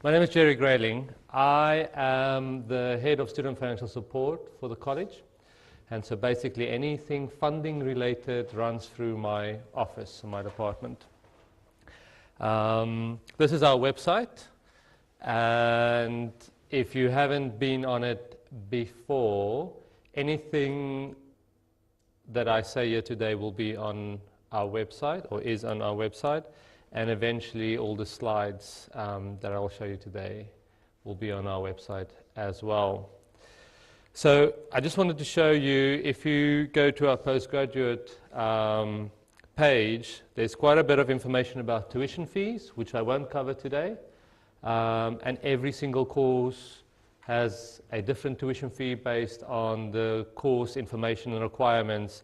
My name is Gerry Greyling. I am the head of student financial support for the college. And so basically anything funding related runs through my office, my department. This is our website. And if you haven't been on it before, anything that I say here today will be on our website or is on our website. And eventually all the slides that I'll show you today will be on our website as well. So I just wanted to show you, if you go to our postgraduate page, there's quite a bit of information about tuition fees, which I won't cover today. And every single course has a different tuition fee based on the course information and requirements,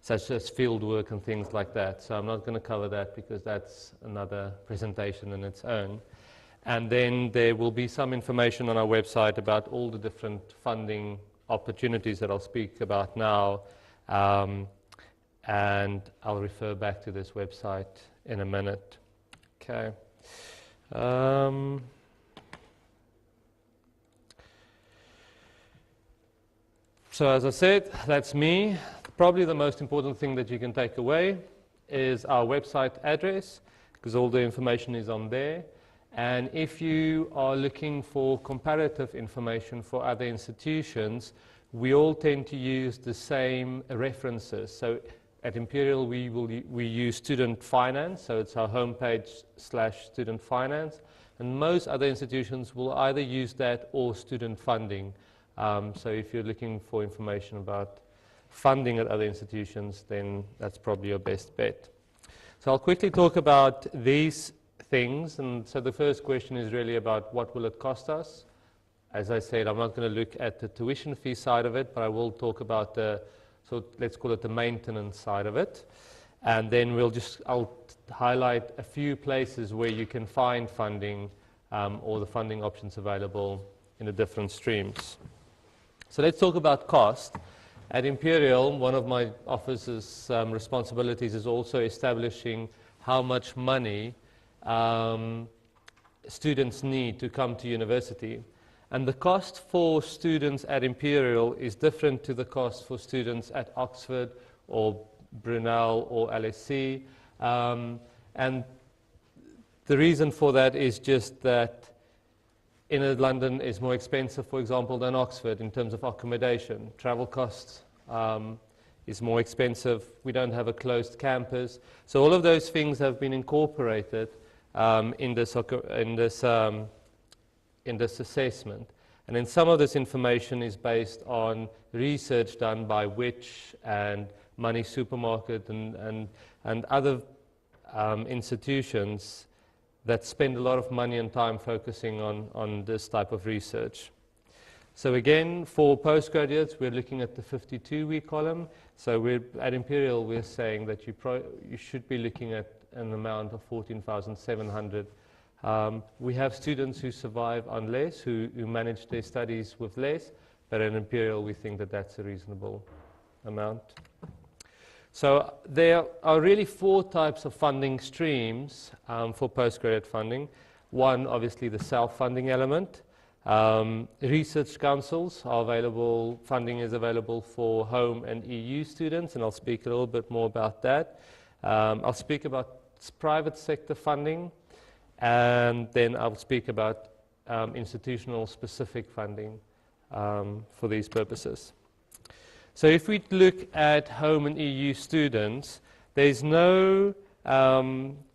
such as field work and things like that. So I'm not going to cover that because that's another presentation in its own. And then there will be some information on our website about all the different funding opportunities that I'll speak about now. And I'll refer back to this website in a minute. Okay. So as I said, that's me. Probably the most important thing that you can take away is our website address, because all the information is on there. And if you are looking for comparative information for other institutions, we all tend to use the same references. So at Imperial, we use student finance, so it's our homepage / student finance. And most other institutions will either use that or student funding. So if you're looking for information about funding at other institutions, then that's probably your best bet. So I'll quickly talk about these things. And so the first question is really about what will it cost us. As I said, I'm not going to look at the tuition fee side of it, but I will talk about the, so let's call it the maintenance side of it. And then I'll highlight a few places where you can find funding or the funding options available in the different streams. So let's talk about cost. At Imperial, one of my office's responsibilities is also establishing how much money students need to come to university. And the cost for students at Imperial is different to the cost for students at Oxford or Brunel or LSE. And the reason for that is just that inner London is more expensive, for example, than Oxford in terms of accommodation. Travel costs is more expensive. We don't have a closed campus. So all of those things have been incorporated in this assessment. And then some of this information is based on research done by Which and Money Supermarket and other institutions that spend a lot of money and time focusing on this type of research. So again, for postgraduates, we're looking at the 52-week column. So at Imperial, we're saying that you should be looking at an amount of 14,700. We have students who survive on less, who manage their studies with less, but at Imperial, we think that that's a reasonable amount. So there are really 4 types of funding streams for postgraduate funding. One, obviously, the self-funding element. Research councils are available, funding is available for home and EU students, and I'll speak a little bit more about that. I'll speak about private sector funding, and then I'll speak about institutional specific funding for these purposes. So if we look at home and EU students, there's no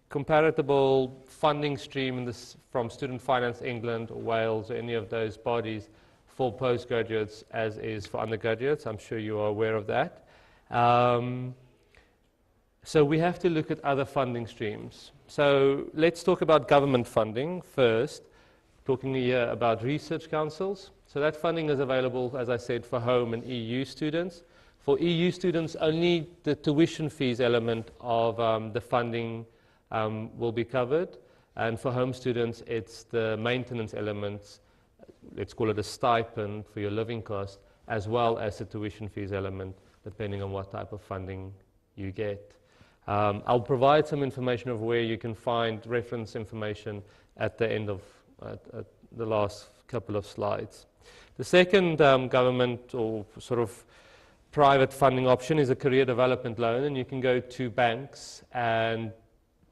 comparable funding stream from Student Finance England or Wales or any of those bodies for postgraduates as is for undergraduates. I'm sure you are aware of that. So we have to look at other funding streams. So let's talk about government funding first, talking here about research councils. So that funding is available, as I said, for home and EU students. For EU students, only the tuition fees element of the funding will be covered. And for home students, it's the maintenance elements, let's call it a stipend for your living cost, as well as the tuition fees element, depending on what type of funding you get. I'll provide some information of where you can find reference information at the end of at the last couple of slides. The second government or sort of private funding option is a career development loan, and you can go to banks and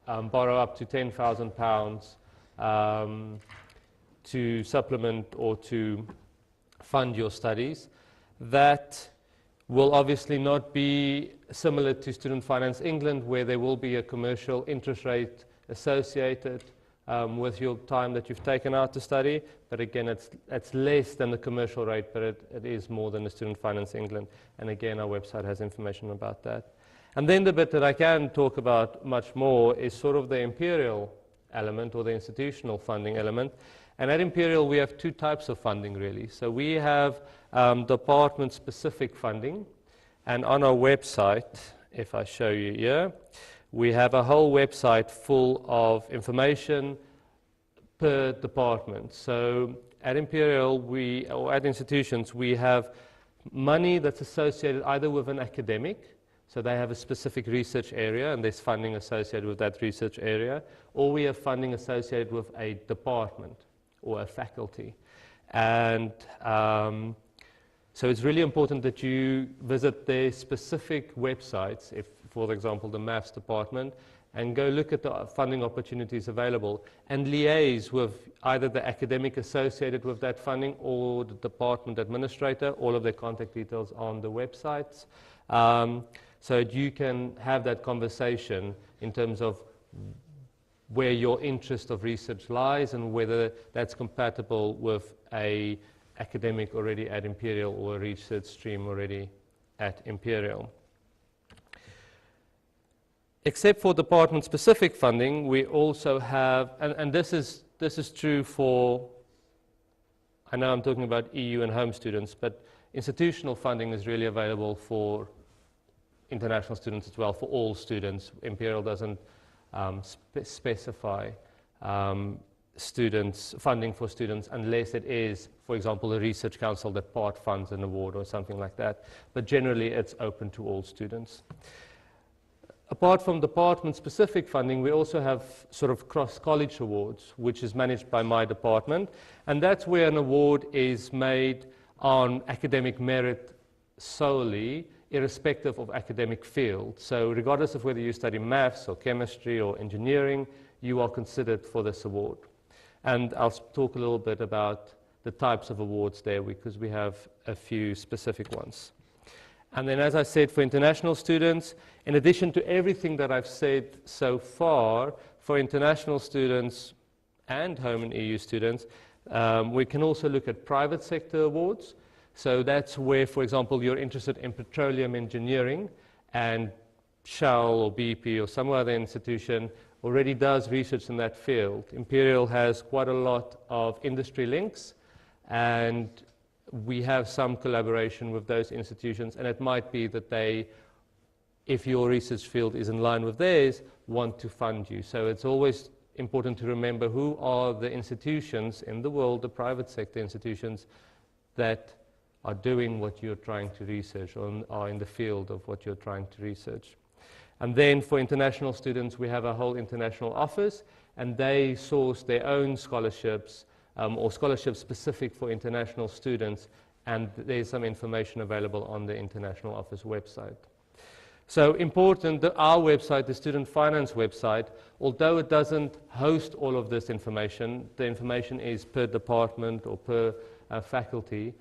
borrow up to £10,000 to supplement or to fund your studies. That will obviously not be similar to Student Finance England, where there will be a commercial interest rate associated with your time that you've taken out to study. But again, it's less than the commercial rate, but it is more than the Student Finance England. And again, our website has information about that. And then the bit that I can talk about much more is sort of the Imperial element or the institutional funding element. And at Imperial, we have two types of funding, really. So we have department-specific funding. And on our website, if I show you here, we have a whole website full of information per department. So at Imperial, or at institutions, we have money that's associated either with an academic, so they have a specific research area and there's funding associated with that research area, or we have funding associated with a department or a faculty. And so it's really important that you visit their specific websites, if, for example, the maths department, and go look at the funding opportunities available and liaise with either the academic associated with that funding or the department administrator. All of their contact details on the websites. So that you can have that conversation in terms of where your interest of research lies and whether that's compatible with a academic already at Imperial or a research stream already at Imperial. Except for department-specific funding, we also have, and this is true for, I know I'm talking about EU and home students, but institutional funding is really available for international students as well, for all students. Imperial doesn't specify students, funding for students, unless it is, for example, a research council that part funds an award or something like that. But generally, it's open to all students. Apart from department-specific funding, we also have sort of cross-college awards, which is managed by my department. And that's where an award is made on academic merit solely, irrespective of academic field. So regardless of whether you study maths or chemistry or engineering, you are considered for this award. And I'll talk a little bit about the types of awards there, because we have a few specific ones. And then, as I said, for international students, in addition to everything that I've said so far, for international students and home and EU students, we can also look at private sector awards. So that's where, for example, you're interested in petroleum engineering, and Shell or BP or some other institution already does research in that field. Imperial has quite a lot of industry links, and we have some collaboration with those institutions, and it might be that they, if your research field is in line with theirs, want to fund you. So it's always important to remember who are the institutions in the world, the private sector institutions, that are doing what you're trying to research or are in the field of what you're trying to research. And then for international students, we have a whole international office, and they source their own scholarships or scholarships specific for international students, and there's some information available on the international office website. So important that our website, the Student Finance website, although it doesn't host all of this information, the information is per department or per faculty.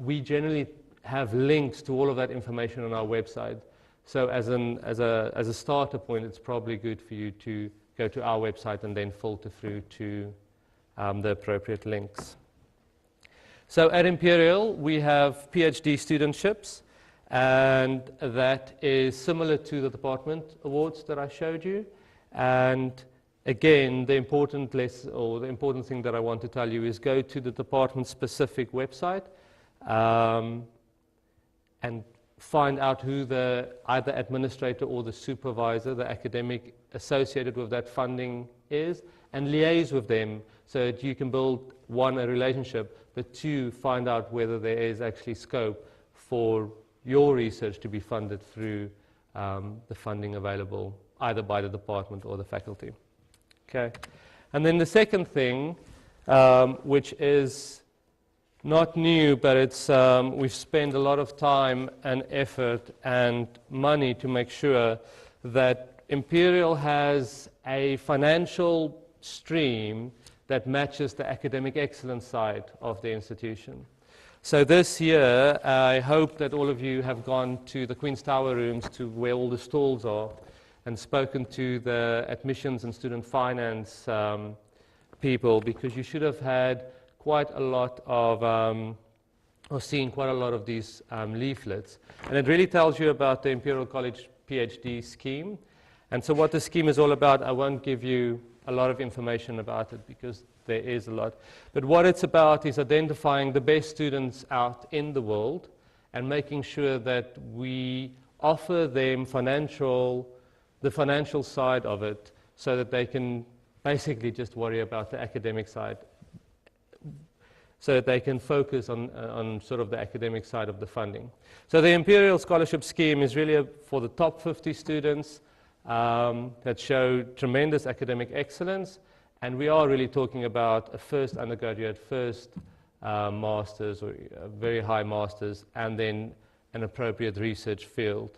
We generally have links to all of that information on our website. So as a starter point, it's probably good for you to go to our website and then filter through to the appropriate links. So at Imperial, we have PhD studentships, and that is similar to the department awards that I showed you. And again, the important thing that I want to tell you is go to the department-specific website and find out who the either administrator or the supervisor, the academic associated with that funding is, and liaise with them so that you can build, one, a relationship, but two, find out whether there is actually scope for your research to be funded through the funding available either by the department or the faculty. Okay. And then the second thing, which is not new, but it's, we've spent a lot of time and effort and money to make sure that Imperial has a financial stream that matches the academic excellence side of the institution. So this year, I hope that all of you have gone to the Queen's Tower rooms, to where all the stalls are, and spoken to the admissions and student finance people, because you should have had quite a lot of, or seen quite a lot of these leaflets. And it really tells you about the Imperial College PhD scheme. And so what the scheme is all about, I won't give you a lot of information about it because there is a lot. But what it's about is identifying the best students out in the world and making sure that we offer them the financial side of it, so that they can basically just worry about the academic side, so that they can focus on sort of the academic side of the funding. So the Imperial Scholarship Scheme is really for the top 50 students that show tremendous academic excellence, and we are really talking about a first undergraduate, first master's, or a very high master's, and then an appropriate research field.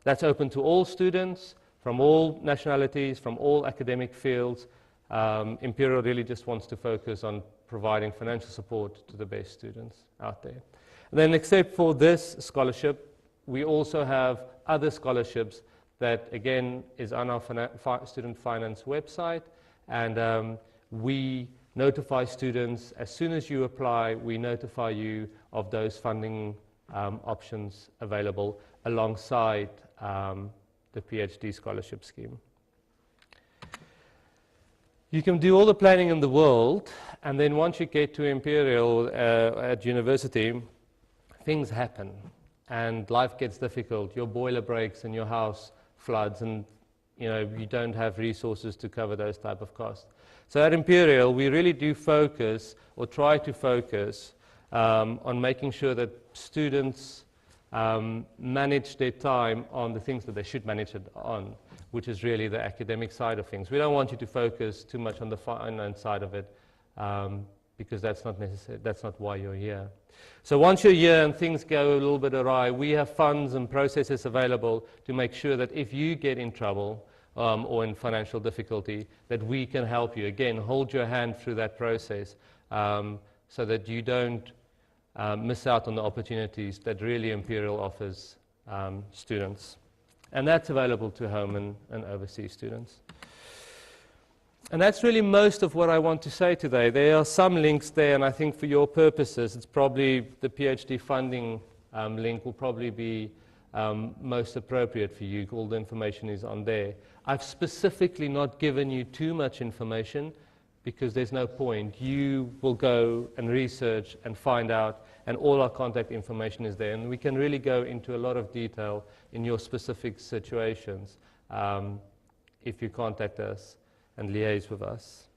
That's open to all students, from all nationalities, from all academic fields. Imperial really just wants to focus on providing financial support to the best students out there. And then except for this scholarship, we also have other scholarships that, again, is on our student finance website. And we notify students, as soon as you apply, we notify you of those funding options available alongside the PhD scholarship scheme. You can do all the planning in the world, and then once you get to Imperial at university, things happen, and life gets difficult. Your boiler breaks and your house floods, and you don't have resources to cover those type of costs. So at Imperial, we really do focus, or try to focus, on making sure that students manage their time on the things that they should manage it on, which is really the academic side of things. We don't want you to focus too much on the finance side of it, because that's not necessary. That's not why you're here. So once you're here and things go a little bit awry, we have funds and processes available to make sure that if you get in trouble or in financial difficulty, that we can help you. Again, hold your hand through that process, so that you don't miss out on the opportunities that really Imperial offers students. And that's available to home and overseas students. And that's really most of what I want to say today. There are some links there, and I think for your purposes, it's probably the PhD funding link will probably be most appropriate for you. All the information is on there. I've specifically not given you too much information because there's no point. You will go and research and find out, and all our contact information is there. And we can really go into a lot of detail in your specific situations if you contact us and liaise with us.